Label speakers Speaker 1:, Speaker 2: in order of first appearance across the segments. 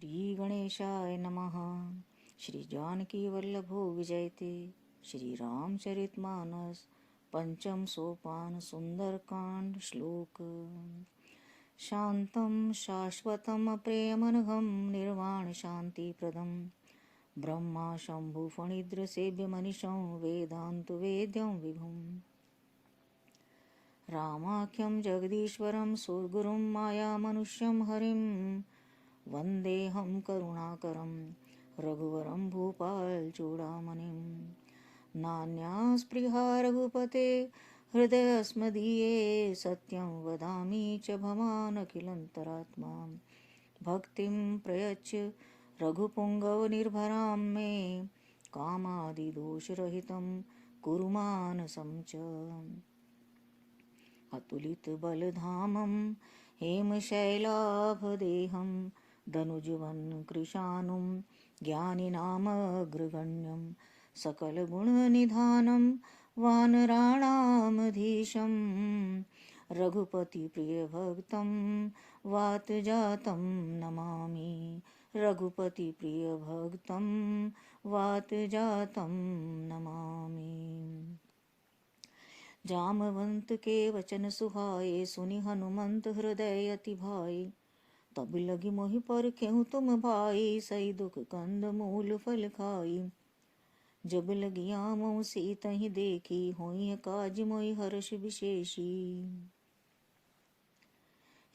Speaker 1: श्री गणेशाय नमः। श्री जानकी वल्लभो विजयते। श्री रामचरितमानस पंचम सोपान सुंदरकांड श्लोक। शांतं शाश्वतं प्रेमनघं निर्वाण शांतिप्रदं ब्रह्मा शंभु फणिद्र सेव्य मनीषं वेदांत वेद्यं विभुम् रामाख्यं जगदीश्वरं सुरगुरुं माया मनुष्यं हरिं वन्देऽहं करुणाकरं रघुवरं भूपालचूडामणिं। नान्यास्पृहा रघुपते हृदयस्मदीये सत्यं वदामि च भवानखिलन्तरात्मा। भक्तिं प्रयच्छ रघुपुङ्गवनिर्भरां मे कामादिदोषरहितं कुरु मानसं च। अतुलितबलधामं हेमशैलाभदेहं धनुजवनं कृशानुं ज्ञानिनामग्रगण्यं सकलगुणनिधानं वानराणामधीशं रघुपतिप्रियभक्तं वातजातं नमामि। रघुपतिप्रियभक्तं वातजातं नमामि। जामवंत के वचन सुहाए सुनि हनुमंत हृदय अति भाई। तब लगी मोहि पर क्यों तुम भाई सही दुख कंद मूल फल खाई। जब लगी आमो सीत ही देखी होई काज मोहि हर्ष विशेषी।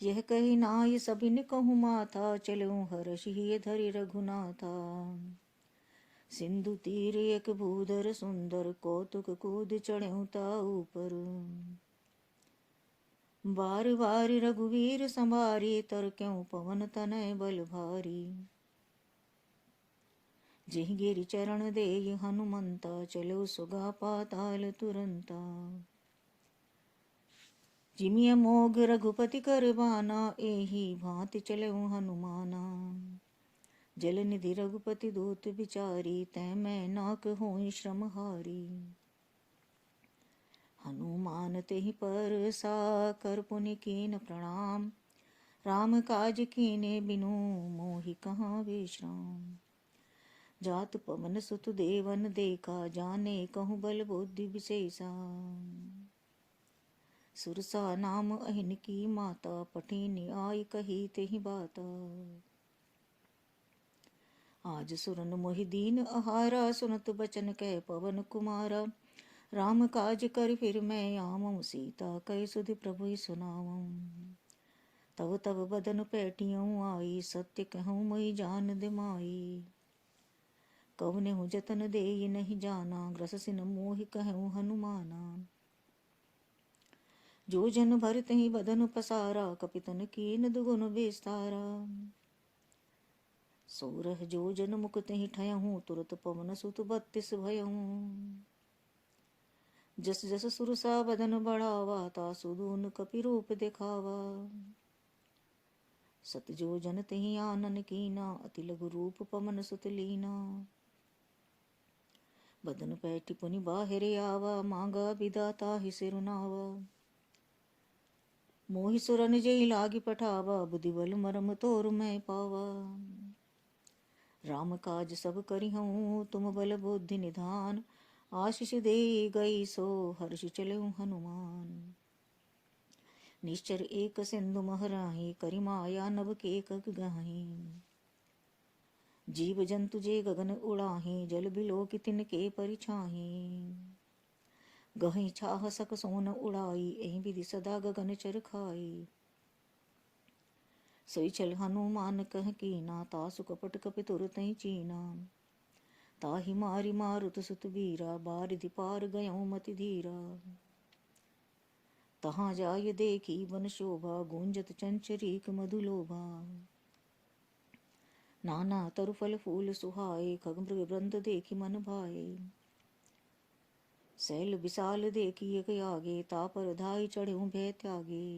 Speaker 1: यह कही नाय सबिन कहूँ माथा चलूं हर्ष ही धरि रघुनाथा। सिंधु तीर एक भूधर सुंदर कौतुक कूद चढ़ऊं ताऊ पर। बार बार रघुवीर संभारी तर क्यों पवन तनय बल भारी। जिहि गिरि चरण देय हनुमंता चलो सुगा पाताल तुरंता। जिमिय मोग रघुपति कर बाना एही भांति चलऊं हनुमाना। जल निधि रघुपति दूत विचारी तै मैं नाक होई श्रम हारी। हनुमान तेहि पर सा कर पुनि कीन प्रणाम। राम काज कीने बिनु मोहि कहाँ विश्राम। जात पवन सुत देवन देखा जाने कहूँ बल बुद्धि विशेषा। सुरसा नाम अहिन की माता पठिनी आई कही तेहि बाता। आज सुरन मोहि दीन आहारा सुनत बचन कह पवन कुमारा। राम काज कर फिर मैं आमऊँ सीता कह सुधि प्रभु सुनावऊँ। तब तब बदन पैठियों आई सत्य कहूँ मोहि जान दिमाई। कवनेहु जतन देई नहीं जाना ग्रससिन मोहि कहूँ हनुमाना। जो जन भर तहि बदन पसारा कपितन कीन दुगुन विस्तारा। सोरह जो जन मुख तहि ठयहूँ तुरत पवन सुत 32 भयहूँ। जस जस सुरसा बदन बढ़ावा तासु दून कपि रूप दिखावा। सत जो जन तहि आनन कीना अति लघु रूप पवन सुत लीना। बदन पैठि पुनि बाहिर आवा मांगा विधाता ही सिरुनावा। मोहि सुरन जय लागी पठावा बुद्धि बल मरम तोर मैं पावा। राम काज सब करिहूँ तुम बल बुद्धि निधान। आशीष दे गई सो हर्ष चलऊं हनुमान। निश्चर एक सिंधु महराही करि माया नभ के कग गहाही। जीव जंतु जे गगन उड़ाही जल बिलो कि तिनके परिछाही। गही छाह सक सोन उड़ाई एहि विधि सदा गगन चर खाई। सोई चल हनुमान कह कीना तासु कपट कपि तुरतहि चीना। ताहि मारी मारुत सुत वीरा बारिधि पार गयों मति धीरा। तहाँ जाय देखी वन शोभा गूंजत चंचरीक मधुलोभा। नाना तरु फल फूल सुहाए खग मृग वृंद देखी मन भाए। शैल विशाल देखी एक आगे तापर धाई चढ़ऊं भय त्यागे।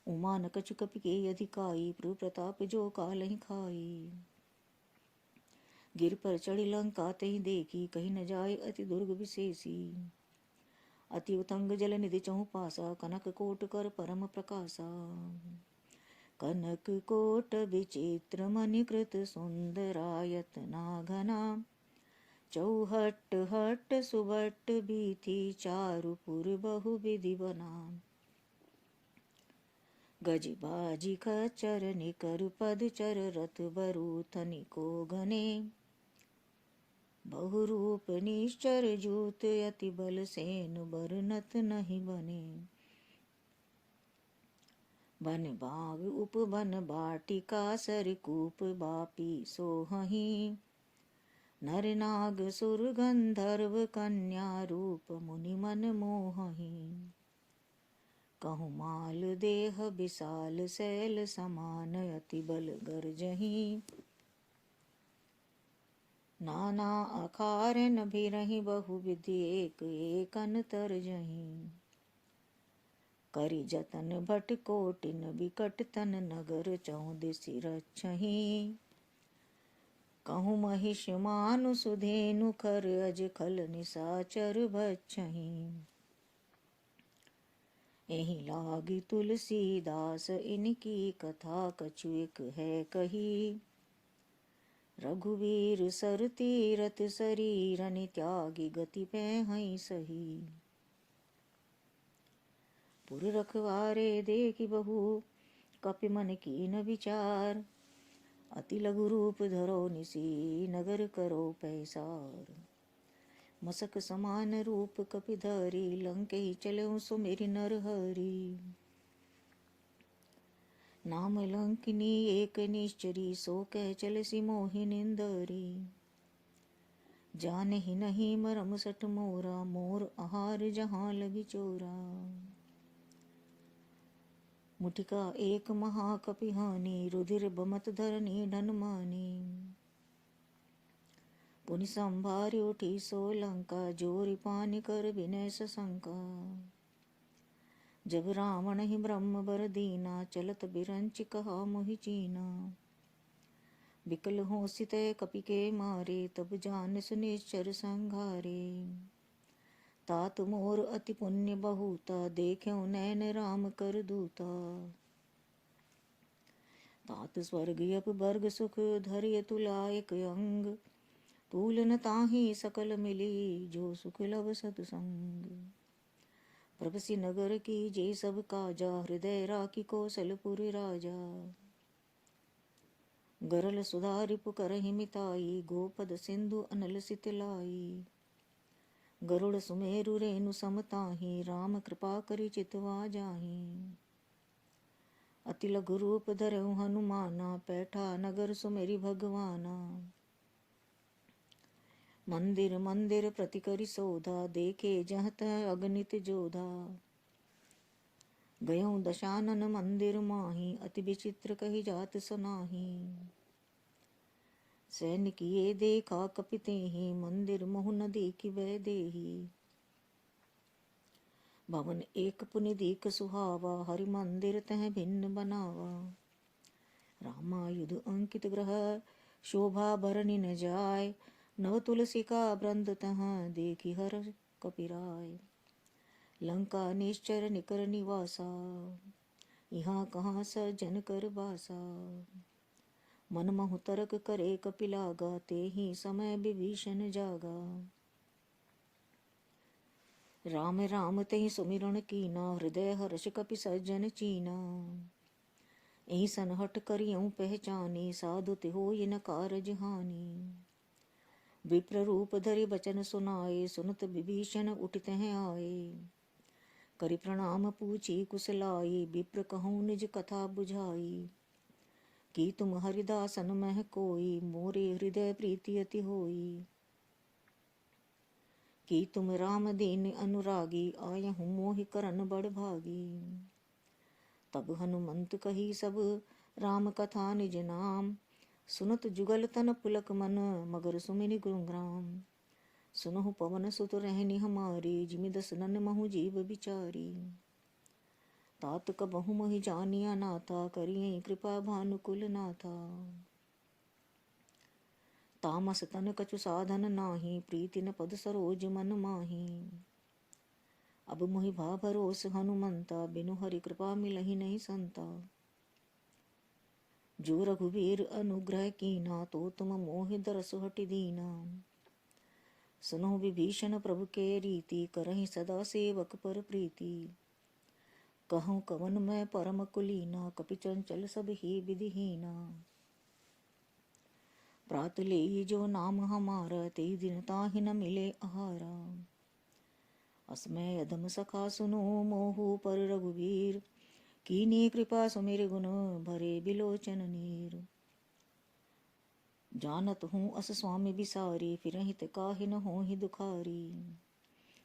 Speaker 1: उमा न कछु कपि के अधिकाई प्रभु प्रताप जो कालहि खाई। गिर पर चढ़ी लंका तहि देखी कहीं न जाय अति दुर्ग विशेषी। अति उतंग जल निधि चहु पासा कनक कोट कर परम प्रकाशा। कनक कोट विचित्र मणिकृत सुंदरायतना घना, चौहट हट सुबट बीथी चारुपुर बहुविधि बना। गज बाजी खच्चर निकर पदचर रथ बरूथनि को घने, बहुरूप निश्चर जूत यति बल सेन बरनत नहीं बने। बन बाग उपवन बाटिका सरकूप बापी सोहहि, नर नाग सुर गंधर्व कन्या रूप मुनि मन मोहहि। कहु माल देह विशाल शैल समान अति बल गर्जहि, नाना अखारन भिरहि बहुविधि एक एकन तरजहि। करि जतन भट कोटिन बिकट तन नगर चौदिसि रक्षहि, कहूँ महिष मानुष धेनु खर अज खल निशाचर भक्षहि। एहि लागी तुलसीदास इनकी कथा कछु एक है कही, रघुवीर सर तीरथ शरीरनि त्यागी गति पैहै सही। पुर रखवारे देखि बहु कपि मन कीन विचार, अति लघु रूप धरो निसी नगर करो पैसार। मसक समान रूप कपि धरी लंकेहि चलऊ सुमिरि नर हरि। नाम लंकिनी एक निश्चरी सो कह चलसी मोहि निंदरी। जानहि नहीं मरम सठ मोरा मोर आहार जहाँ लगी चोरा। मुटिका एक महाकपि हानि रुधिर बमत धरनी ढन मानी। पुनि संभारि उठी सो लंका जोरि पानि कर विनय सशंका। जब रावण ही ब्रह्म बर दीना चलत बिरंचि कहा मोहि चीना। विकल हो सितय कपि के मारे तब जान सुनिश्चर संघारे। तात मोर अति पुण्य बहुता देख्यो नैन राम कर दूता। तात स्वर्ग अप वर्ग सुख धरिय तुलायक अंग। तूलन ताहि सकल मिली जो सुख लव सतसंग। प्रभसी नगर की जे सब काजा हृदय राखी कौशलपुर राजा। गरल सुधारि पुकरहि मिताई गोपद सिंधु अनल सितलाई। गरुड़ सुमेरु रेणु समताहि राम कृपा करि चितवा जाहि। अति लघु रूप धरऊ हनुमाना पैठा नगर सुमेरि भगवाना। मंदिर मंदिर प्रति करि सोधा देखे जह तह अगणित जोधा। गयऊँ दशानन मंदिर माही अति विचित्र कही जात सुनाही। सैनिकिये देखा कपि तेहि मंदिर मोहु न देखि वै देही। भवन एक पुनि दीक सुहावा हरि मंदिर तह भिन्न बनावा। रामायुध अंकित ग्रह शोभा भरनि न जाय। नव तुलसी का वृंद तह देखि हर कपिराय। लंका निश्चर निकर निवासा यहाँ कहाँ सज्जन कर बासा। मन महु तरक करे कपिलागा तेहि समय विभीषण जागा। राम राम तेहि सुमिरन कीना हृदय हर्ष कपि सज्जन चीना। एहि सन हट करियऊँ पहचानी साधु होय न कारज हानि। विप्र रूप धरि बचन सुनाए सुनत विभीषण उठि तह आए। करि प्रणाम पूछी कुशलाई विप्र कहूँ निज कथा बुझाई। कि तुम हरिदासन मह कोई मोरे हृदय प्रीति अति होई। कि तुम राम दीन अनुरागी आयहु मोहि करन बड़ भागी। तब हनुमंत कही सब राम कथा निज नाम। सुनत जुगल तन पुलक मन मगर सुमिनि गुणग्राम। सुनहु पवन सुत रहनि हमारी जिमि दसनन महु जीव बिचारी। तात कबहु मोहि जानिया नाथा करियें कृपा भानुकुल नाथा। तामस तन कछु साधन नाही प्रीति न पद सरोज मन माही। अब मोहि भा भरोस हनुमंता बिनु हरि कृपा मिलहि नहीं संता। जो रघुवीर अनुग्रह कीना, तो तुम मोहि दरस हटि दीना। सुनो विभीषण प्रभु के रीति, करहि सदा सेवक पर प्रीति। कहूँ कवन मैं परम कुलीना, कपि चंचल सब ही विधिहीना। प्रात ले जो नाम हमारा, ते दिन ताहि न मिले आहारा। असमय अधम सखा सुनो, मोहु पर रघुवीर। कीनी कृपा सुमिर गुण, भरे बिलोचन नीर। जानत हूँ अस स्वामी बिसारी, फिरहित काहि न होहि दुखारी।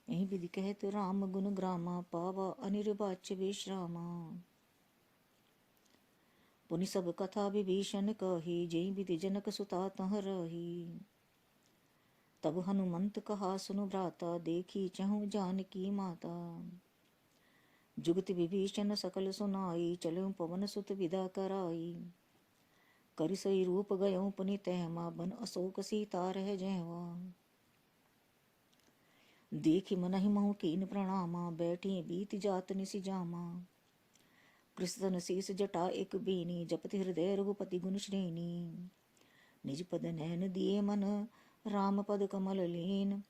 Speaker 1: यही विधि कहत राम गुण ग्रामा, पावा अनिर्वाच्य विश्रामा। पुनि सब कथा विभीषण कही, जेहि विधि जनक सुता तह रही। तब हनुमंत कहा सुनु भ्राता, देखी चहु जानकी माता। जुगति विभीषण सकल सुनाई, चलऊं पवन सुत विदा कराई। करिसई रूप गयऊं पुनि तहमा, बन अशोक सीता रह जहवा। देखि मनहि महु कीन प्रणामा, बैठी बीत जात निसि जामा। कृष्ण शीस जटा एक बीनी, जपति हृदय रघुपति गुण श्रेणी। निज पद नैन दिए मन, राम पद कमल लीन।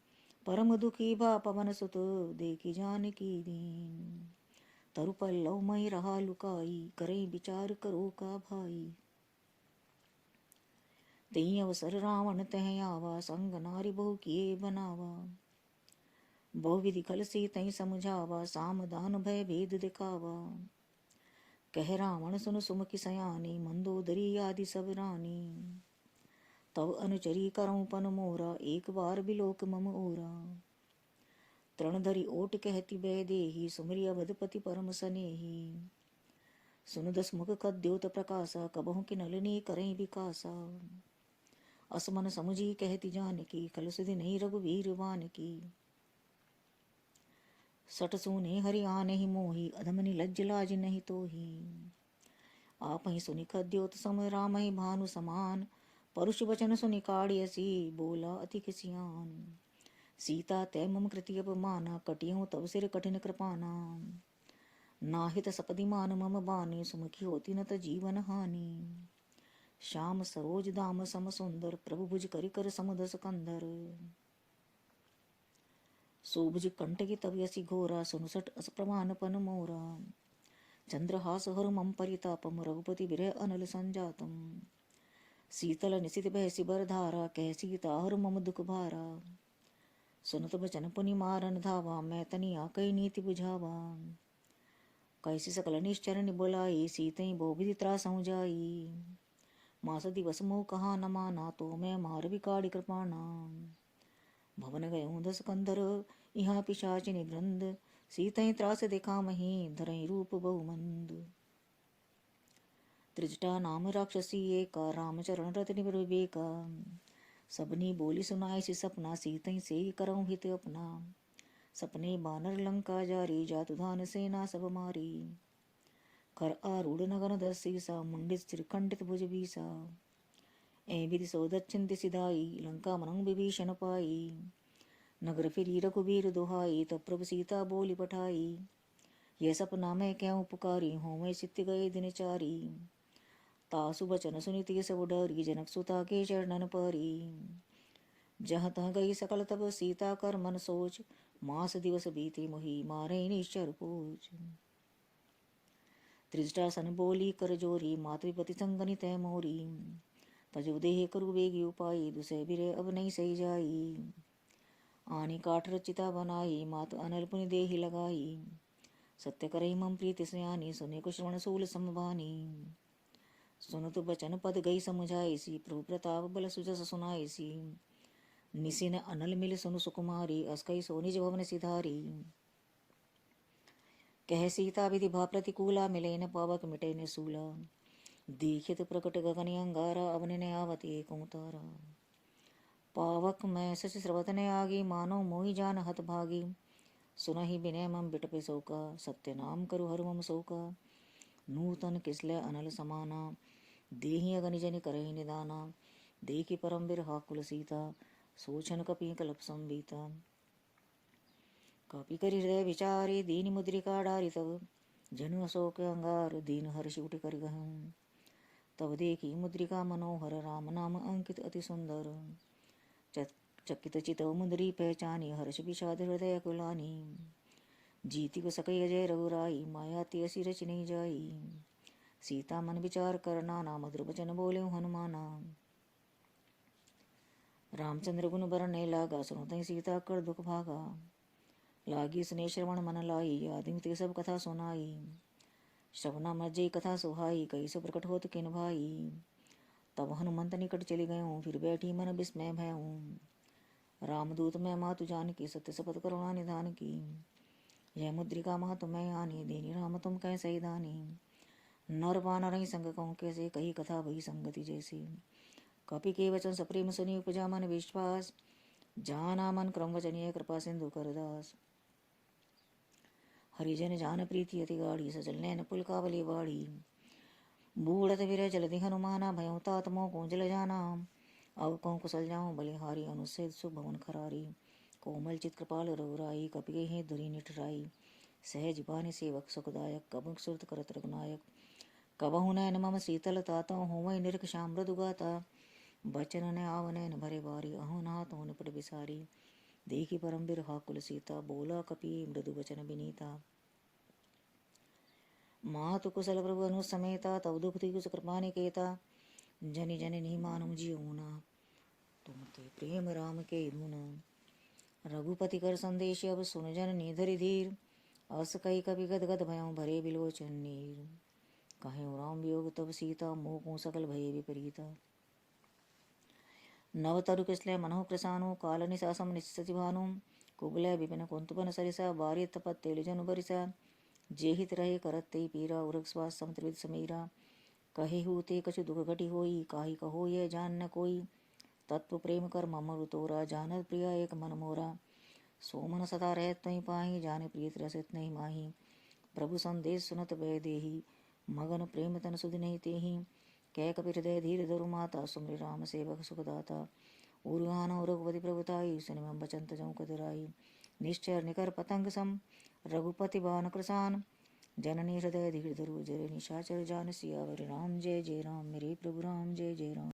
Speaker 1: परम दुखी भा पवन सुत, देखि जानकी दीन। तरु पल्लव मई रहा लुकाई, करई विचार करो का भाई। तेई अवसर रावण तह आवा, संग नारी बहु किए बनावा। बहुविधि खल सी तई समझावा, साम दान भय भेद दिखावा। कह रावण सुन सुमुखि सयानी, मंदोदरी आदि सब रानी। तव अनुचरी करऊं पन मोरा, एक बार बिलोक मम ओरा। तृण धरि ओट कहती बह देही, सुमरि अवधपति परम सनेही। सुन दस मुख कद्योत प्रकाशा, कबहु किनलनी करई विकासा। असमन समुझी कहती जानकी, कल सुधि नहीं रघुवीर बानकी। सट सूने हरि आनेहि मोहि, अधम निलज्ज लाज नहीं तोहि। आप ही सुनि खद्योत सम, राम ही भानु समान। परुष वचन सुनि काढ़ियसी, बोला अति किसियान। सीता तै मम कृति अपमाना, कटियों तव सिर कठिन कृपाना। नाहित सपदि मान मम बानी, सुमुखी होती न त जीवन हानि। श्याम सरोज दाम सम सुंदर, प्रभु भुज करि कर सम दस कंधर। सोभुज कंटकी तव यसी घोरा, सुनुसट अस प्रमाण पन मोरा। चंद्रहास हरु मम परितापम, रघुपति विरह अनल संजातम। शीतल निशित बहसी बर धारा, कह सीता हरु मम दुख भारा। सुनत बचन पुनि मारन धावा, मैं तनि आकई नीति बुझावा। कैसी सकल निश्चर निबुलाई, सीतई बहुविधि त्रासहु जाई। मास दिवस मोह कहा न माना, तो मैं मार विकाड़ी कृपाणा। भवन गयऊं दस कंधर, यहाँ पिशाचिनी वृंद। सीतई त्रास देखा मही, धरई रूप बहुमंद। त्रिजटा नाम राक्षसी एका, रामचरण रत निबर विवेका। सबनी बोली सुनाई सी सपना, सीतई से करऊं हित अपना। सपने बानर लंका जारी, जातु धान सेना सब मारी। कर आरूढ़ नगर दस सीसा, मुंडित सिर खंडित भुज बीसा। ए विधि सो दक्षिण दिशि धाई, लंका मनंग विभीषण पाई। नगर फिरी रघुवीर दुहाई, तब प्रभु सीता बोली पठाई। यह सपना मैं क्यों पुकारी, हूँ मैं सित गए दिन चारी। तासु बचन सुनिति सब डरी, जनक सुता के चरणन परी। जहाँ तहाँ गई सकल तब सीता कर मन सोच, मास दिवस बीते मोहि मारे निश्चर पूछ। त्रिजटा सन बोली कर जोरी, मातृपति संगनि तय मोरी। तजु देह करु बेगी उपाई, दुसह बिरे अब नहीं सही जाई। आनी काठ रचिता बनाई, मात अनल पुनि देहि लगाई। सत्य करई मम प्रीति सयानी, सुने को श्रवण सूल समबानी। सुनत बचन पद गई समुझाइसी, प्रभु प्रताप बल सुजस सुनाइसी। निसिन अनल मिल सुनु सुकुमारी, अस्कई सो निज भवन सिधारी। कह सीता विधि भा प्रतिकूला, मिले न पावक मिटे न सूला। दीखित प्रकट गगन अंगारा, अवनि न आवत एक तारा। पावक मैं शशि स्रवत ने आगी, मानो मोहि जान हत भागी। सुनहि विनय मम बिटपि शोका, सत्य नाम करु हर मम शोका। नूतन किसले अनल समाना, देहि अगनि जनि करहि निदाना। देखि परम बिरहा कुल सीता, सोचन कपि कलप संबीता। कपि करि हृदय विचारी, दीन मुद्रिका डारि तब। जनु अशोक अंगार, दीन हर्षि उठि कर गहूँ। तब देखी मुद्रिका मनोहर, राम नाम अंकित अति सुंदर। चकित चितव मुद्री पहचानी, हर्ष विषाद हृदय कुलानी। जीति को सकई अजय रघुराई, माया तियसी रच नहीं जाई। सीता मन विचार कर नाना, मधुर वचन बोले हनुमाना। रामचंद्र गुण बरने लागा, सुनते सीता कर दुख भागा। लागी स्नेह श्रवण मन लाई, आदित्य सब कथा सुनाई। श्रवणा मज्जई कथा सुहाई, कई सो प्रकट होत किन भाई। तब हनुमंत निकट चली गयूं, फिर बैठी मन विस्मय भयूं। रामदूत मैं मातु जानकी, सत्य शपथ करुणा निधान की। यह मुद्रिका महतु मैं आनी, दीनी राम तुम कह सही दानी। नर बानर संग कहूँ कैसे, कही कथा भई संगति जैसी। कपि के वचन सप्रेम सुनी, उपजा मन विश्वास। जाना मन क्रम वचनीय, कृपा सिंधु करदास। हरिजन जान प्रीति अति गाढ़ी, सजल नैन पुलकावली बाड़ी। बूढ़त विरह जलधि हनुमाना, भयों तात मोह को जल जाना। अब कहूँ कुशल जाऊँ बलिहारी, अनुच्छेद सुभवन खरारी। कोमल चित कृपाल रघुराई, कपि हे धुरी निठराई। सहज पानि सेवक सुखदायक, कबुक सुरत करत रघुनायक। कबहु नैन मम शीतल ताता, होवै निरख श्याम मृदु गाता। बचन न आव नैन भरे बारी, अहो नाथ हो निपट बिसारी। देखी परम बिरहा कुल सीता, बोला कपि मृदु वचन विनीता। मातु कुशल प्रभु अनु समेता, तब दुख कुछ कृपा निकेता। जनि जननी मानुम जिऊना, तुम ते प्रेम राम के दूना। रघुपति कर संदेश अब सुन जननी धरि धीर। अस कई कपि गद गद भयों, भरे बिलोचन नीर। कहें राम वियोग तब सीता, मोह को सकल भये विपरीता। नव तरु कृष्ण मनोह कृसानु, काल निशासम निश्चति भानु। कुबलय विपिन कुंतुपन सरिसा, बारी तपत तेल जनु बरिसा। जेहित रहे करत ते पीरा, उरग स्वास समत्रिविद समीरा। कहे हूते कछु दुख घटी होई, काहि कहो यह जान न कोई। तत्व प्रेम कर ममरु तोरा, जानत प्रिया एक मन मोरा। सोमन सदा रहत तहि पाहि, जाने प्रीत रसित नहीं माही। प्रभु संदेश सुनत भय देहि, मगन प्रेम तन सुधि नहीं तेहि। कह कपि हृदय धीर धरु माता, सुमरि राम सेवक सुखदाता। उर्गानो रघुपति प्रभुताई, सुनि मम बचन तजौ कतुराई। निश्चर निकर पतंग सम, रघुपति बान कृसान। जननी हृदय धीर धरु, जय निशाचर जान सियावर। राम जय जय राम, मेरे प्रभु राम जय जय राम।